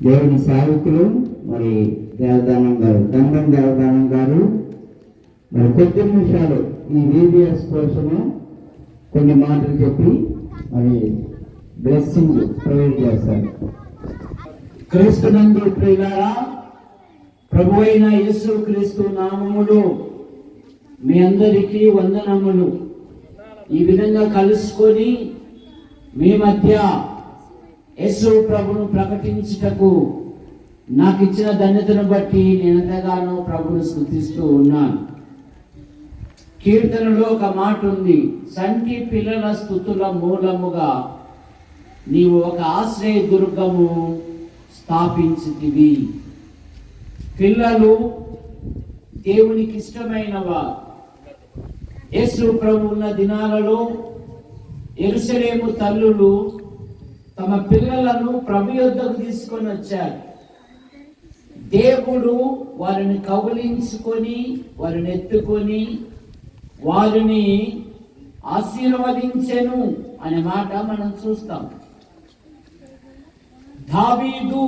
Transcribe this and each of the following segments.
దేవుని సేవకులు మరి దేవదానం గారు, దండం దేవదానం గారు మరి కొద్ది నిమిషాలు ఈ VBS కోసము కొన్ని మాటలు చెప్పి మరి బ్లెస్సింగ్ ప్రొవైడ్ చేస్తారు. క్రీస్తునందు ప్రియులారా, ప్రభువైన యేసు క్రీస్తు నామములో మీ అందరికీ వందనములు. ఈ విధంగా కలుసుకొని మీ మధ్య యేసు ప్రభును ప్రకటించుటకు నాకు ఇచ్చిన ధన్యతను బట్టి నేను ఎంతగానో ప్రభును స్తుతిస్తూ ఉన్నాను. కీర్తనలో ఒక మాట ఉంది, సంటి పిల్లల స్తుతుల మూలముగా నీవు ఒక ఆశ్రయ దుర్గము స్థాపించితివి. పిల్లలు దేవునికి ఇష్టమైనవారు. యేసు ప్రభు ఉన్న దినాలలో యెరూషలేము తల్లులు తమ పిల్లలను ప్రభు యొద్దకు తీసుకొని వచ్చారు. దేవుడు వారిని కౌగిలించుకొని వారిని ఎత్తుకొని వారిని ఆశీర్వదించెను అనే మాట మనం చూస్తాం. దావీదు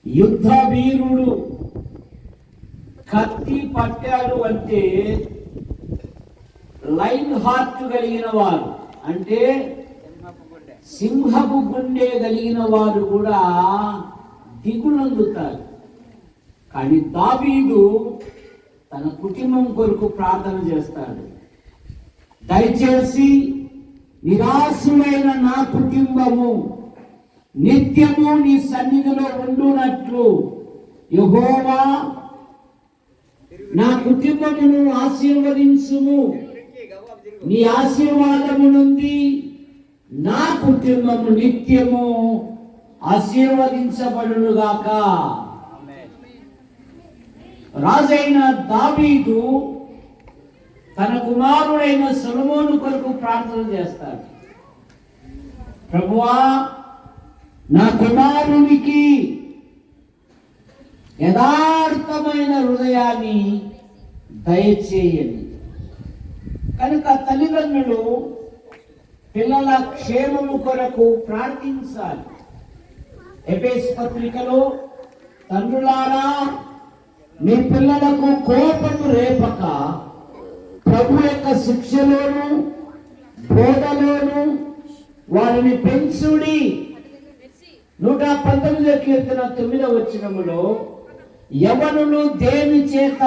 యుద్ధ వీరుడు, కత్తి పట్టాడు అంటే లైన్ హార్ట్ కలిగిన వారు, అంటే సింహపు గుండె కలిగిన వారు కూడా దిగులందుతారు. కానీ దావీదు తన కుటుంబం కొరకు ప్రార్థన చేస్తాడు. దయచేసి నిరాశమైన నా కుటుంబము నిత్యము నీ సన్నిధిలో ఉండునట్లు యెహోవా నా కుటుంబమును ఆశీర్వదించుము. నీ ఆశీర్వాదము నుండి నా కుటుంబము నిత్యము ఆశీర్వదించబడునుగాక. రాజైన దావీదు తన కుమారుడైన సొలొమోను కొరకు ప్రార్థన చేస్తాడు. ప్రభువా, నా కుమారునికి యథార్థమైన హృదయాన్ని దయచేయండి. కనుక తల్లిదండ్రులు పిల్లల క్షేమము కొరకు ప్రార్థించాలి. ఎఫెసు పత్రికలో, తండ్రులారా మీ పిల్లలకు కోపము రేపక ప్రభు యొక్క శిక్షలోను బోధలోను వారిని పెంచుడి. 119 కీర్తన 9వ వచనములో, యవనులు దేని చేత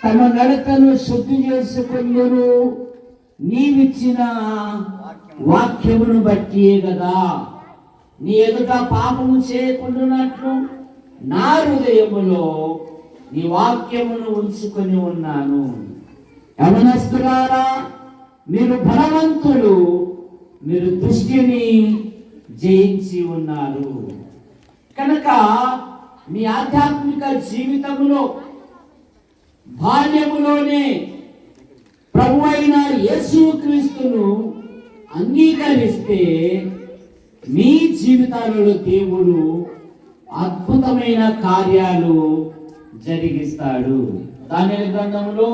తమ నడకను శుద్ధి చేసుకుందురు, నీవిచ్చిన వాక్యమును బట్టి కదా. నీ ఎదుట పాపము చేయకుండానట్లు నా హృదయములో నీ వాక్యమును ఉంచుకొని ఉన్నాను. యవనస్తులారా, మీరు బలవంతులు, మీరు దుష్టిని జయించి ఉన్నారు. కనుక మీ ఆధ్యాత్మిక జీవితంలో బాల్యములోనే ప్రభు అయిన యేసు క్రీస్తును అంగీకరిస్తే మీ జీవితాలలో దేవుడు అద్భుతమైన కార్యాలు జరిగిస్తాడు. దానియేలు గ్రంథంలో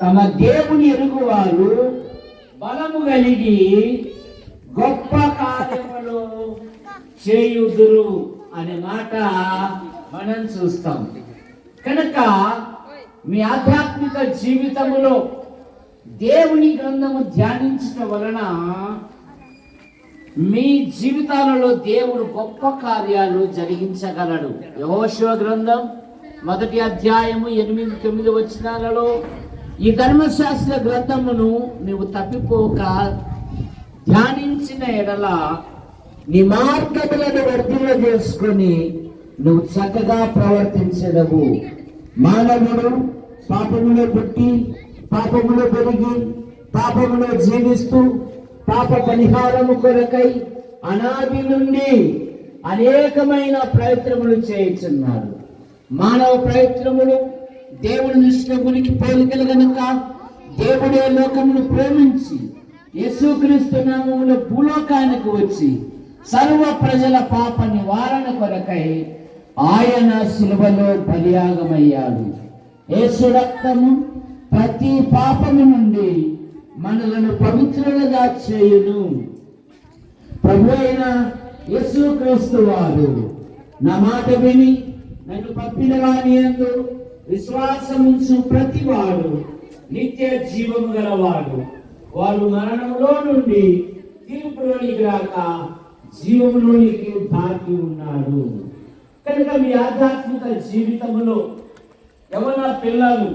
తమ దేవుని ఎరుగువారు బలము కలిగి గొప్ప కార్యములు చేయుదురు అనే మాట మనం చూస్తాం. కనుక మీ ఆధ్యాత్మిక జీవితములో దేవుని గ్రంథము ధ్యానించడం వలన మీ జీవితాలలో దేవుడు గొప్ప కార్యాలు జరిగించగలడు. యెహోషువ గ్రంథం 1వ అధ్యాయము 8-9 వచనాలలో ఈ ధర్మశాస్త్ర గ్రంథమును నువ్వు తప్పిపోక ధ్యానించిన ఎడల నీ మార్గములను వర్ధిల్ల చేసుకొని నువ్వు చక్కగా ప్రవర్తించదవు. మానవుడు పాపములో పుట్టి పాపములో పెరిగి పాపములో జీవిస్తూ పాప పరిహారము కొరకై అనాది నుండి అనేకమైన ప్రయత్నములు చేయుచున్నారు. మానవ ప్రయత్నములు దేవుని దృష్టిలో గురికి పోలికలు గనుక దేవుడే లోకమును ప్రేమించి యేసుక్రీస్తు నామములో భూలోకానికి వచ్చి సర్వ ప్రజల పాప నివారణ కొరకై ఆయన శిలువలో బలియాగమయ్యాడు. యేసు రక్తము ప్రతి పాపము నుండి మనలను పవిత్రులుగా చేయును. ప్రభు అయిన యేసుక్రీస్తు వారు నా మాట విని నన్ను పంపిన వాని యందు విశ్వాసముంచు ప్రతివాడు నిత్య జీవము గలవాడు. వాడు మరణంలో నుండి తీర్పులోనికి రాక జీవములోనికి దాటి ఉన్నాడు. కనుక మీ ఆధ్యాత్మిక జీవితంలో యవన పిల్లలు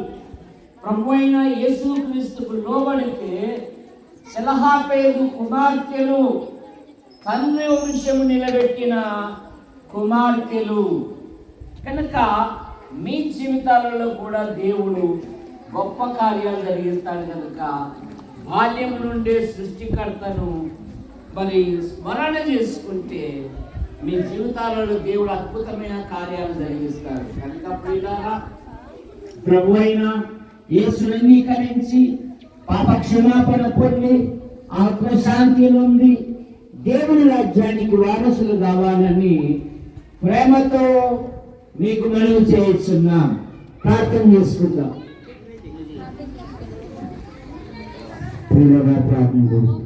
ప్రభు అయిన యేసుక్రీస్తుకు లోబడితే సెలహాపేదు కుమార్తెలు తండ్రి వంశము నిలబెట్టిన కుమార్తెలు. కనుక మీ జీవితాలలో కూడా దేవుడు గొప్ప కార్యాలు జరిగిస్తాడు. కనుక బాల్యం నుండే సృష్టికర్తను మరి స్మరణ చేసుకుంటే మీ జీవితాలలో దేవుడు అద్భుతమైన కార్యాలు జరిగిస్తాడు. కనుక ప్రియులారా, ప్రభు అయిన యేసుని అంగీకరించి పాప క్షమాపణ పొంది ఆత్మశాంతి నుండి దేవుని రాజ్యానికి వారసులు కావాలని ప్రేమతో మీకు మనవి చేస్తున్నాం. ప్రార్థన చేసుకుందాం. ప్రార్థన చేస్తాం.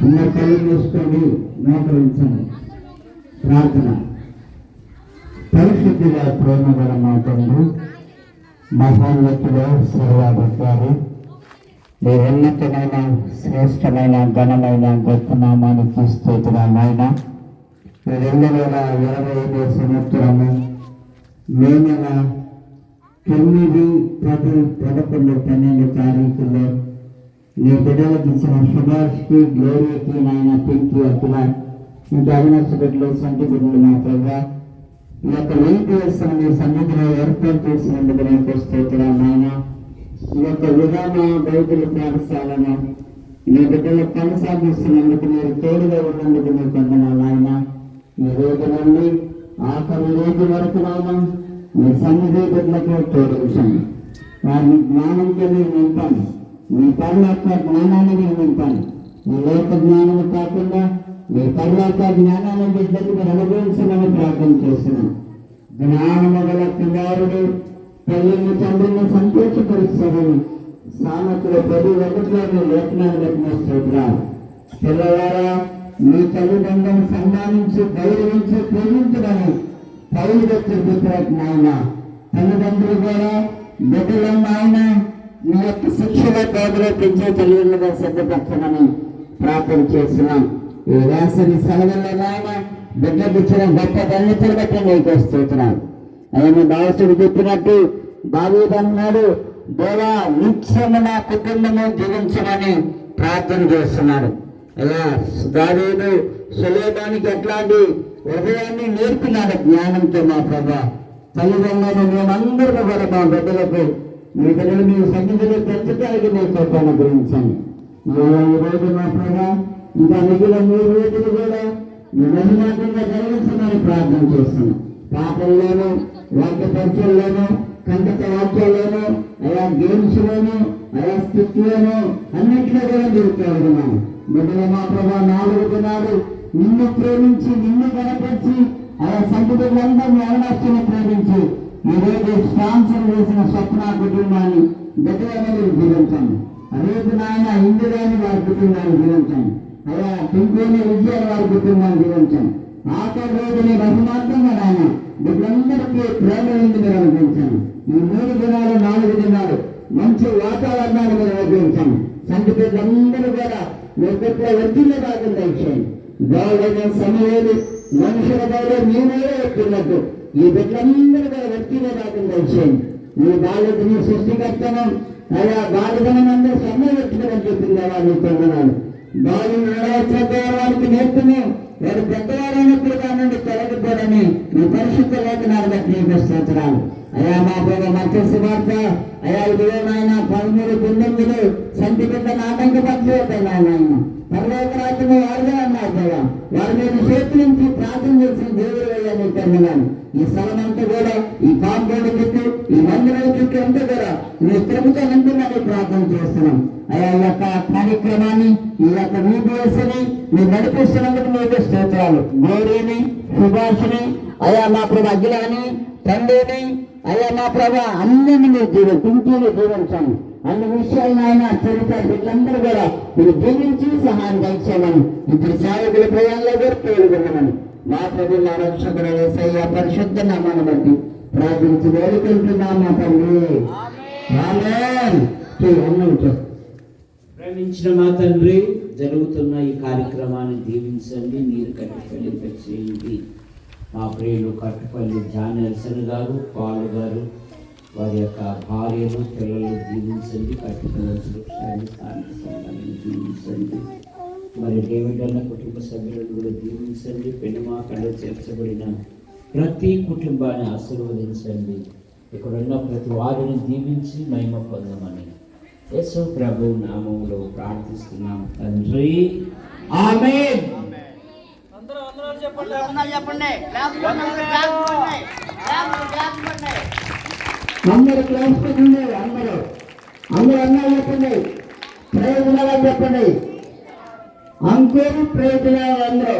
అందరు కళ్ళు మూసుకొని మోకరించండి. ప్రార్థన. పరిశుద్ధిగా ప్రేమ గల మా తండ్రి, మహోన్నతులు సర్వాధికారి, మీ ఉన్నతమైన శ్రేష్టమైన ఘనమైన గొప్ప నామానికి స్తోత్రాలైన 2025 సంవత్సరము మే నెల 9, 10, 11, 12 తారీఖుల్లో నీ బిడ్డలకు ఇచ్చిన సుభాష్కి, గ్లోరీకి, నాయన పింకి, అఖిల, ఇంకా అవినాశ బిడ్డలు, సంటి బిడ్డలు మా ప్రభావ ఈ యొక్క వెంకటేశ్వర మీ సన్నిధిలో ఏర్పాటు చేసినందుకు నీకు స్తోత్రాలు నాయన. ఈ యొక్క విధాన బైబిల్ పాఠశాలను నీ బిడ్డలు కొనసాగిస్తున్నందుకు మీరు తోడుగా ఉన్నందుకు నీకు వందనాలు నాయన. ఈ రోజు నుండి ఆఖరి రోజు వరకు నాయన మీ సన్నిధి బిడ్డలకు తోడించండి. వారిని జ్ఞానంతో మీరు నింపండి. మీ పరలోక జ్ఞానాన్ని మీరు నింపండి. మీ లోక జ్ఞానం కాకుండా మీ పరలోక జ్ఞానాన్ని బిడ్డలకు మీరు అనుభవించమని ప్రార్థన చేస్తున్నాం. జ్ఞానము గల కుమారుడు తల్లిని తండ్రిని సంతోషపరుస్తారని సామెతలు 10:1 లేఖనాన్ని బట్టి స్తోత్రాలు. పిల్లవారా, మీ తల్లిదండ్రులను సన్మానించి గౌరవించి ప్రేమించడని పౌలు వ్యక్తి నాయన. తల్లిదండ్రులు కూడా బిడ్డలను ఆయన మీ యొక్క శిక్షణ బాధలో పెంచే తల్లిదండ్రులుగా సిద్ధపరచమని ప్రార్థన చేస్తున్నాం. ఈ వేసవి సెలవుల్లో నాయన బిడ్డకు ఇచ్చిన గొప్ప ధన్యతలు బట్టి నీకు స్తోత్రాలు. ఆయన దాసుడు చెప్పినట్టు దావీదన్నాడు, దేవా నిత్యము నా కుటుంబము జీవించమని ప్రార్థన చేస్తున్నాడు. అలా దావీదు సులేమానికి ఎట్లాంటి హృదయాన్ని నేర్పినాడు జ్ఞానంతో. మా ప్రభా తల్లిదండ్రులు మేమందరూ కూడా మా బిడ్డలకు మీ బిడ్డలు మీ సన్నిధిలో పెంచడానికి మీ కృపను గురించండి. ఈ రోజు మా ప్రభా ఇంకా మిగిలిన 3 రోజులు కూడా మీ మహిమాత్రంగా జరిగించమని ప్రార్థన చేస్తున్నాం. పాటల్లోనూ, వాక్య పరిచయంలోనూ, కంటక వాక్యాల్లోనూ, అయా గేమ్స్లోనూ, అయా స్థితిలోనూ అన్నింటిలో కూడా మీరు తోడుకున్నాం. బిడ్డలు మా ప్రభా 4 దినాలు నిన్ను ప్రేమించి నిన్ను కనపరిచి అయా సంగతులందరినీ అవనాశను ప్రేమించి ఈరోజు స్పాన్సర్ చేసిన స్వప్న కుటుంబాన్ని బిడ్డలను మీరు జీవించండి. రేపు నాయన ఇందిరాని వారి కుటుంబాన్ని జీవించండి. అయా పింకోని విజయాలు వారి కుటుంబాన్ని జీవించండి. ఆఖరి రోజుని బహుమాత్రంగా నాయన బిడ్డలందరికీ ప్రేమ నుండి మీరు అనుభవించండి. ఈ 3 దినాలు 4 దినాలు మంచి వాతావరణాన్ని మీరు అనుభవించండి. సంటి బిడ్డలందరూ కూడా మీ బిడ్డ వడ్డీలో రాకుండా ఇచ్చేయండి. గౌరవ సమయాలు మనుషుల గౌరవ మీరే ఎత్తున్నట్టు ఈ బిడ్డలందరూ కూడా వడ్డీలో రాకుండా ఇచ్చేయండి. మీ బాధ్యతని సృష్టికర్తను అయా బాధ్యతనందరూ సమయం పెట్టుకోవడం చెప్పింది వాళ్ళు పొందనాలు. బాలు వారికి నేర్పుని వారు పెద్దవారైనప్పుడు కానండి తొలగిపోడని మీ పరిశుద్ధ లేఖనాలు బట్టి నీకు స్తోత్రాలు. అయా మా ప్రభు మత్స్య వార్త అయా ఇదిగో నాయన 13:19 సంటి బిడ్డను ఆటంకపరిచేస్తాయి నాయన. పరలోక రాజ్యము వారిగా అన్నారు కదా. వారి మీద చేతి నుంచి ప్రార్థన చేసిన దేవుడు అయ్యా నీకు పొందనాలు. ఈ స్థలం అంతా కూడా ఈ కాంపౌండ్ చుట్టూ ఈ మందిరం చుట్టూ అంతా కూడా మీ శ్రమతో నింపుమని ప్రార్థన చేస్తున్నాం. అయా ఈ యొక్క కార్యక్రమాన్ని ఈ యొక్క వీడియోస్ని మీరు నడిపిస్తున్నందుకు మీకు స్తోత్రాలు. గౌరీని, సుభాష్ని, అయా మా ప్రభు అఖిలని, తండ్రిని, అయ్యా మా ప్రభా అందరినీ మీరు పింకీని జీవించండి. అన్ని విషయాలను ఆయన చరిత్ర బిడ్డలందరూ కూడా మీరు జీవించి సహాయం దయచేయమని ఇప్పుడు సేవకుల ప్రయాణంలో కూడా తోడుకున్నామని మా ప్రభు మా రక్షకుడు యేసయ్య పరిశుద్ధ నామాన్ని బట్టి ప్రార్థించి వేడుకుంటున్నాం మా తండ్రి. ఆమేన్. అన్నం ప్రేమించిన మా తండ్రి, జరుగుతున్న ఈ కార్యక్రమాన్ని దీవించండి, నీరు కట్టుపల్లి చేయండి. మా ప్రియులు కట్టుపల్లి జానర్సన్ గారు, పాలు గారు, వారి యొక్క భార్యలు, పిల్లలు దీవించండి. కట్టుపల్లి సురక్షాన్ని దీవించండి. మరి డేవిడ్ అన్న కుటుంబ సభ్యులను కూడా దీవించండి. పెనుమాకలో చేర్చబడిన ప్రతి కుటుంబాన్ని ఆశీర్వదించండి. ఇక్కడున్న ప్రతి వారిని దీవించి మహిమ పొందమని యేసు ప్రభు నామములో ప్రార్థిస్తున్నాం తండ్రి. ఆమేన్. అందరూ క్లాస్ పెట్టండి. అందరూ అన్నారు చెప్పండి. ప్రయోజనాలు చెప్పండి. అంకుల్ ప్రయోజనాలు అందరూ